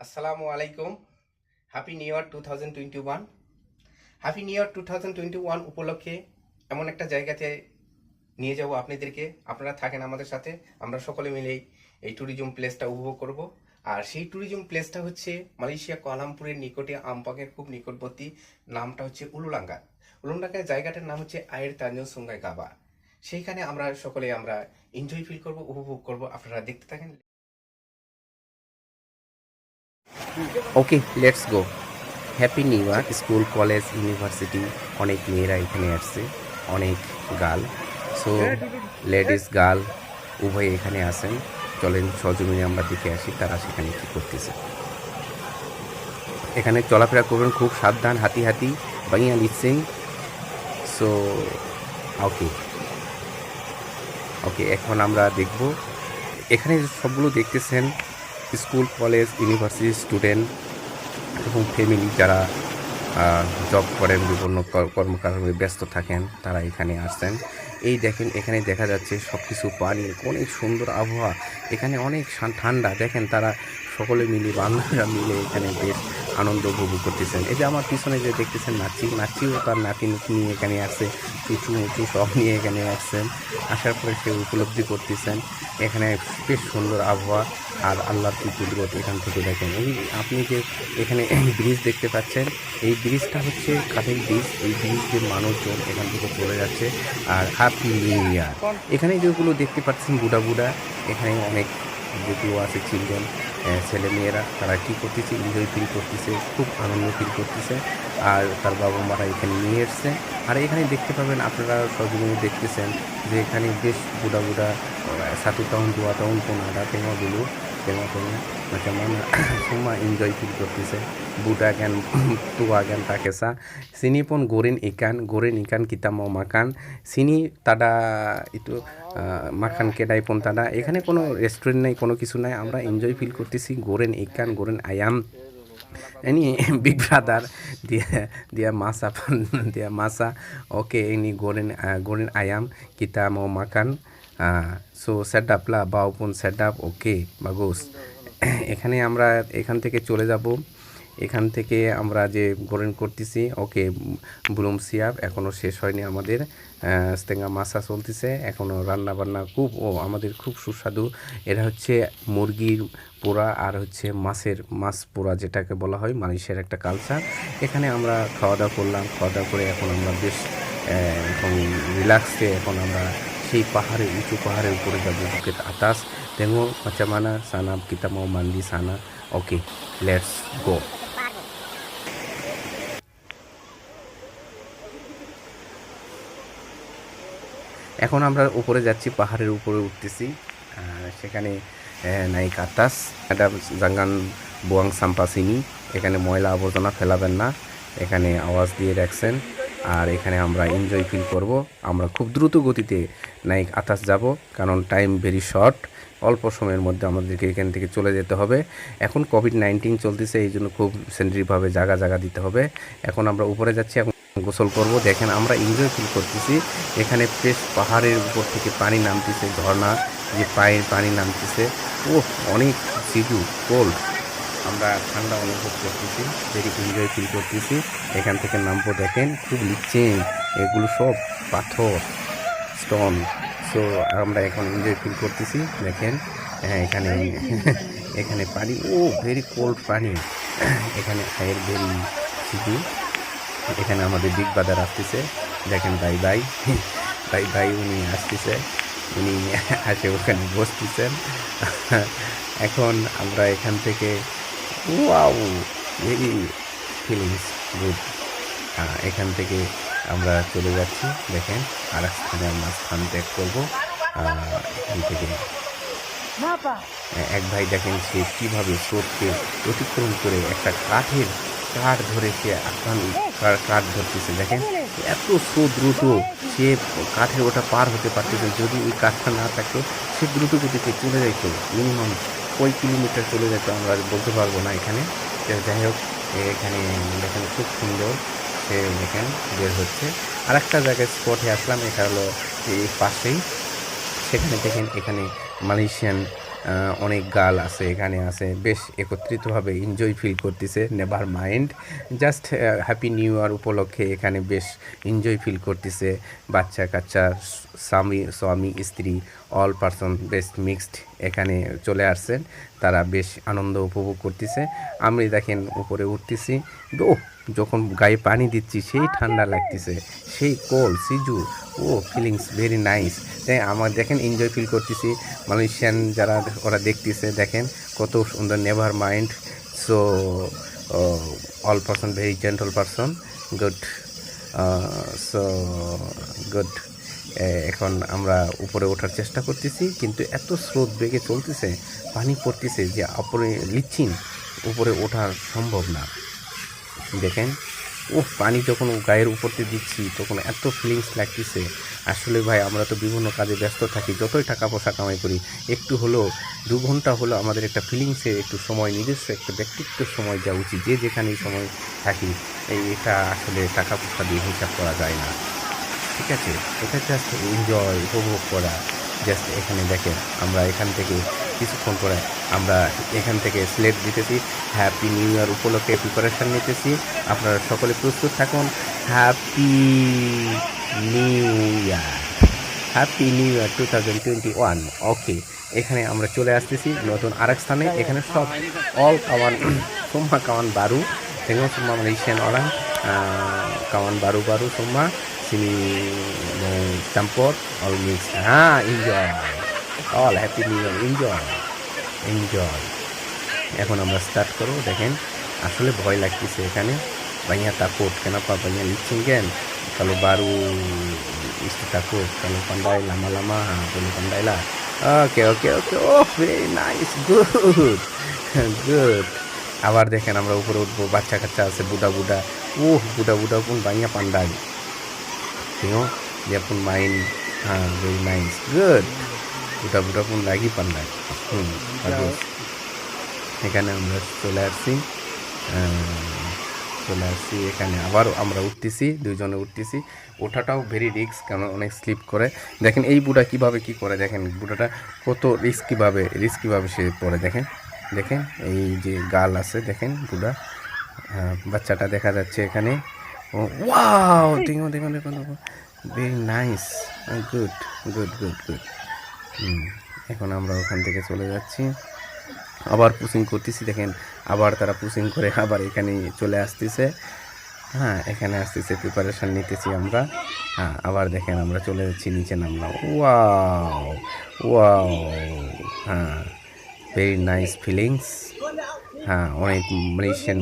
আসসালামু আলাইকুম। Happy new ইয়ার 2021। Happy new ইয়ার 2021 উপলক্ষে এমন একটা জায়গাতে নিয়ে যাব আপনাদেরকে। আপনারা থাকেন আমাদের সাথে, আমরা সকলে মিলেই এই ট্যুরিজম প্লেসটা উপভোগ করব। আর সেই ট্যুরিজম প্লেসটা হচ্ছে মালয়েশিয়া কুয়ালালামপুরের নিকটে, আমপাকের খুব নিকটবর্তী। নামটা হচ্ছে উলুলাঙ্গা। উলুলাঙ্গার জায়গাটার নাম হচ্ছে আয়ের তানজুং সুঙ্গাই গাবা। সেইখানে আমরা সকলে এনজয় ফিল করব, উপভোগ করব। আপনারা দেখতে থাকেন। Okay, let's go. Happy new year. School, college, university অনেক মেয়েরা এখানে আসছে, অনেক গার্ল। সো লেডিস গার্ল উভয়ে এখানে আসেন। চলেন সজমিনে আমরা দেখে আসি তারা সেখানে কী করতেছে। এখানে চলাফেরা করবেন খুব সাবধান, হাতি হাতি বাঙিয়া লিখছেন। সো ওকে ওকে, এখন আমরা দেখব। এখানে সবগুলো দেখতেছেন স্কুল, কলেজ, ইউনিভার্সিটির স্টুডেন্ট এবং ফ্যামিলি যারা জব করেন, বিভিন্ন কর্মকাণ্ডে ব্যস্ত থাকেন, তারা এখানে আসছেন। এই দেখেন, এখানে দেখা যাচ্ছে সব কিছু পানি, অনেক সুন্দর আবহাওয়া, এখানে অনেক ঠান্ডা। দেখেন তারা সকলে মিলে, বান্ধবীরা মিলে এখানে বেশ আনন্দ উপভোগ করতেছেন। এই যে আমার পিছনে যে দেখতেছেন নাচিও তার নাতি নিয়ে এখানে আসছে, চুচু মুচু সব নিয়ে এখানে আসছেন। আসার পরে সে উপলব্ধি করতেছেন এখানে বেশ সুন্দর আবহাওয়া আর আল্লাহর কি কুদরত। এখান থেকে দেখেন, এই আপনি যে এখানে ব্রিজ দেখতে পাচ্ছেন, এই ব্রিজটা হচ্ছে কাঠের ব্রিজ। এই ব্রিজ দিয়ে মানুষজন এখান থেকে চলে যাচ্ছে। আর হ্যাপি নিউ ইয়ার। এখানে যেগুলো দেখতে পাচ্ছেন বুড়া এখানে অনেক যেগুলো আছে চিলড্রেন, ছেলেমেয়েরা, তারা কী করতেছে, এনজয় ফিল করতেছে, খুব আনন্দ ফিল করতেছে। আর তার বাবা মারা এখানে নিয়ে এসছে। আর এখানে দেখতে পাবেন, আপনারা সবগুলো দেখতেছেন যে এখানে বেশ বুড়া 1 tahun 2 tahun pun ada, tengok dulu, tengok macam mana semua enjoy feel করতেছে। budak kan tua kan tak kisah. Sini pun goreng ikan kita mau makan. Sini tada itu makan kedai pun tada. এখানে কোনো restaurant নেই, কোনো কিছু নাই, আমরা enjoy feel করতেছি। Goren ইকান, Goren ayam. Ini big brother, dia masak dia masak. Oke, ini goreng ayam, kita mau makan. So set up lah, bau pun set up. Oke, bagus. এখানে আমরা এখান থেকে চলে যাব। এখান থেকে আমরা যে গোরেন করতেছি, ওকে, বুলুম সিয়াব এখনও শেষ হয়নি আমাদের। স্তেঙ্গা মাছা চলতেছে এখনও, রান্নাবান্না খুব আমাদের খুব সুস্বাদু। এটা হচ্ছে মুরগির পোড়া আর হচ্ছে মাছ পোড়া, যেটাকে বলা হয় মালয়েশিয়ার একটা কালচার। এখানে আমরা খাওয়া দাওয়া করলাম। খাওয়া দাওয়া করে এখন আমরা বেশ এখন রিল্যাক্সে এখন আমরা সেই উঁচু পাহাড়ের উপরে যাবো, bouquet আতাস। Tengok macam mana sana, kita mau mandi sana. Oke, let's go. এখন আমরা উপরে যাচ্ছি, পাহাড়ের উপরে উঠতেছি। সেখানে নাইক আতাস, এটা জাঙ্গান বুয়াং সাম্পাসিনি। এখানে ময়লা আবর্জনা ফেলাবেন না, এখানে আওয়াজ দিয়ে রাখছেন। আর এখানে আমরা এনজয় ফিল করব। আমরা খুব দ্রুত গতিতে নাইক আতাস যাব, কারণ টাইম ভেরি শর্ট। অল্প সময়ের মধ্যে আমাদেরকে এখান থেকে চলে যেতে হবে। এখন কোভিড-19 চলতেছে, এই জন্য খুব সেন্ট্রিভাবে জায়গা দিতে হবে। এখন আমরা উপরে যাচ্ছি, এখন গোসল করব। দেখেন আমরা এনজয় ফিল করতেছি। এখানে বেশ পাহাড়ের উপর থেকে পানি নামতেছে, ঝর্ণা যে পানি নামতেছে। অনেক সিজু কোল্ড, আমরা ঠান্ডা অনুভব করতেছি, ভেরি এনজয় ফিল করতেছি। এখান থেকে নামবো, দেখেন খুব লিখছেন, এগুলো সব পাথর, স্টোন। সো আমরা এখন এনজয় ফিল করতেছি। দেখেন এখানে পানি, ভেরি কোল্ড পানি। এখানে আয়ের ভেরি সিজু। এখানে আমাদের বিগ ব্রাদার আসতেছে, দেখেন ভাই উনি আসতেছে, উনি আসে ওখানে বসতেছেন। এখন আমরা এখান থেকে ভেরি ফিলিংস গুড। এখান থেকে আমরা চলে যাচ্ছি। দেখেন আর এক স্থানে আমরা স্থান ত্যাগ করবো। এখান থেকে এক ভাই দেখেন সে কীভাবে স্রোতকে অতিক্রম করে একটা কাঠ ধরে সে কাঠ ধরতেছে। দেখেন এত দ্রুত সে কাঠের ওটা পার হতে পারতেছে। যদি এই কাঠটা না থাকতো সে দ্রুত গতিতে চলে যেত, মিনিমাম কয় কিলোমিটার চলে যেত আমরা বলতে পারবো না। এখানে যাই হোক, এখানে দেখেন খুব সুন্দর সে দেখেন বের হচ্ছে। আর একটা জায়গায় স্পটে আসলাম, এটা হলো এই পাশেই। সেখানে দেখেন এখানে মালয়েশিয়ান অনেক গার্ল আছে এখানে আছে, বেশ একত্রিতভাবে এনজয় ফিল করতেছে। Never mind, just happy new ইয়ার উপলক্ষে এখানে বেশ এনজয় ফিল করতেছে। বাচ্চা কাচ্চা, স্বামী স্বামী স্ত্রী অল পারসন বেশ মিক্সড এখানে চলে আসছেন, তারা বেশ আনন্দ উপভোগ করতেছে। আমি দেখেন উপরে উঠতেছি, ও যখন গায়ে পানি দিচ্ছি সেই ঠান্ডা লাগতেছে, সেই কোল্ড সিজু, ও ফিলিংস ভেরি নাইস। তাই আমার দেখেন এনজয় ফিল করতেছি। মালয়েশিয়ান যারা ওরা দেখতেছে দেখেন কত সুন্দর, never mind. So all person very gentle person, good. So good. এখন আমরা উপরে ওঠার চেষ্টা করতেছি, কিন্তু এত স্রোত বেগে চলতেছে, পানি পড়তেছে যে উপরে লিচ্ছিন, উপরে ওঠা সম্ভব না। দেখেন ও পানি যখন গায়ের উপরতে দিচ্ছি তখন এত ফিলিংস লাগতেছে। আসলে ভাই আমরা তো বিভিন্ন কাজে ব্যস্ত থাকি, যতই টাকা পয়সা কামাই করি, একটু হলেও 2 ঘন্টা হলেও আমাদের একটা ফিলিংসের একটু সময়, নিজস্ব একটা ব্যক্তিত্বের সময় দেওয়া উচিত। যে যেখানেই সময় থাকি, এটা আসলে টাকা পয়সা দিয়ে হিসাব করা যায় না, ঠিক আছে? এটা জাস্ট এনজয়, উপভোগ করা। জাস্ট এখানে দেখেন আমরা এখান থেকে কিছুক্ষণ পরে আমরা এখান থেকে স্লেট দিতেছি, হ্যাপি নিউ ইয়ার উপলক্ষে প্রিপারেশান নিতেছি। আপনারা সকলে প্রস্তুত থাকুন। হ্যাপি নিউ ইয়ার, হ্যাপি নিউ ইয়ার 2021। ওকে, এখানে আমরা চলে আসতেছি নতুন আরেক স্থানে। এখানে সব all kawan semua kawan baru, tengok semua Malaysian orang, kawan baru-baru semua sini mau campur all mix. Enjoy, all happy new year, enjoy. এখন আমরা স্টার্ট করব। দেখেন আসলে ভয় লাগতেছে এখানে, banyak takut. Kenapa banyak licin kan? Kalau baru mesti takut, kalau pandai lama-lama boleh pandai lah. Okay. Oh very nice, good. Good. আবার দেখেন আমরা উপরে উঠবো, বাচ্চা কাচ্চা আছে, বুড়া বুড়া pun banyak pandai. Tengok dia pun main, very nice, good. Budak-budak pun lagi pandai. Bagus. এখানে আমরা চলে আসছি এখানে আবার আমরা উঠতেছি, দুইজনে উঠতেছি। ওঠাটাও ভেরি রিস্ক, কারণ অনেক স্লিপ করে। দেখেন এই বুড়া কীভাবে কী করে, দেখেন বুড়াটা কত রিস্ক কীভাবে সে পড়ে। দেখেন এই যে গাল আছে, দেখেন বুড়া, বাচ্চাটা দেখা যাচ্ছে এখানে। ওয়াও, দেখুন, ভেরি নাইস, গুড। এখন আমরা ওখান থেকে চলে যাচ্ছি, আবার পুশিং করতেছি। দেখেন আবার তারা পুশিং করে আবার এখানে চলে আসতেছে। এখানে আসতেছে, প্রিপারেশান নিতেছি আমরা। আবার দেখেন আমরা চলে যাচ্ছি, নিচে নামলাম। Wow, very nice feelings. অনেক মালয়েশিয়ান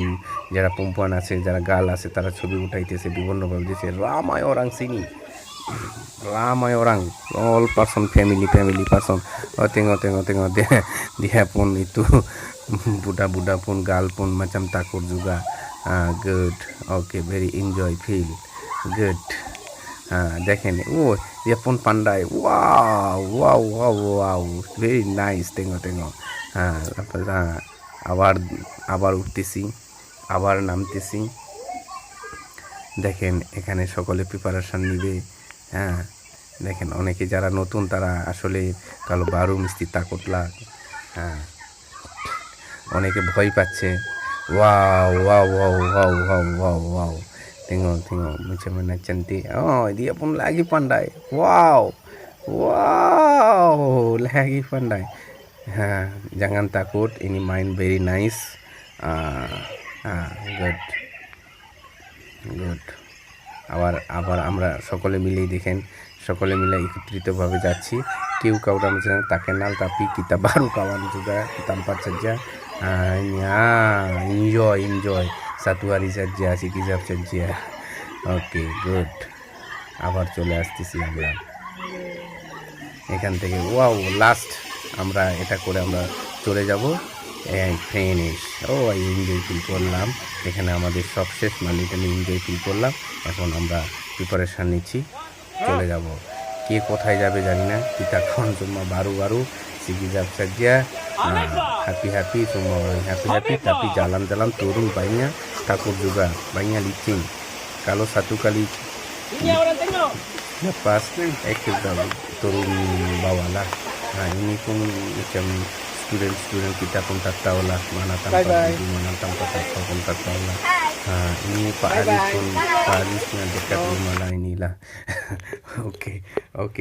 যারা পম্পান আছে, যারা গার্ল আছে, তারা ছবি উঠাইতেছে, বিভিন্নভাবে দিচ্ছে। ramai orang, all person, family person. Tengok dia pun itu budak pun, gal pun macam takut juga. Good, okay, very enjoy, feel good. দেখেন dia pun pandai. Wow, very nice. Tengok. আবার উঠতেছি, আবার নামতেছি। দেখেন এখানে সকলে প্রিপারেশান নিবে। দেখেন অনেকে যারা নতুন তারা আসলে কালো বারু মিস্তি তাকতলা, অনেকে ভয় পাচ্ছে। Wow. Tengok macam mana cantik. Dia pun lagi pandai. Wow, lagi pandai. Jangan takut, ini main very nice. Good. আবার আমরা সকলে মিলেই দেখেন, সকলে মিলে একত্রিতভাবে যাচ্ছি। কেউ কাউরা misalnya tak kenal tapi kita baru kawan juga di tempat saja. Enjoy satu hari saja, sikizap saja. ওকে, গুড। আবার চলে আসতেছি আমরা এখান থেকে। লাস্ট আমরা এটা করে আমরা চলে যাব ফিনিশ। এনজয় ফিল করলাম এখানে, আমাদের সব শেষ, মালিটা এনজয় ফিল করলাম। এখন আমরা প্রিপারেশান নিচ্ছি, চলে যাব। কে কোথায় যাবে জানি না। kita kawan semua baru sikizap saja. Happy semua orang happy, tapi jalan-jalan turun banyak takut juga, banyak licin. Kalau satu kali lepas kita turun bawah lah. Ini pun macam student kita pun tak tahulah mana Bye tanpa bye. guru, mana tanpa apa pun tak tahulah. Ini Pak Bye Aris bye. pun, Pak Arisnya dekat rumah lah inilah. Oke, oke.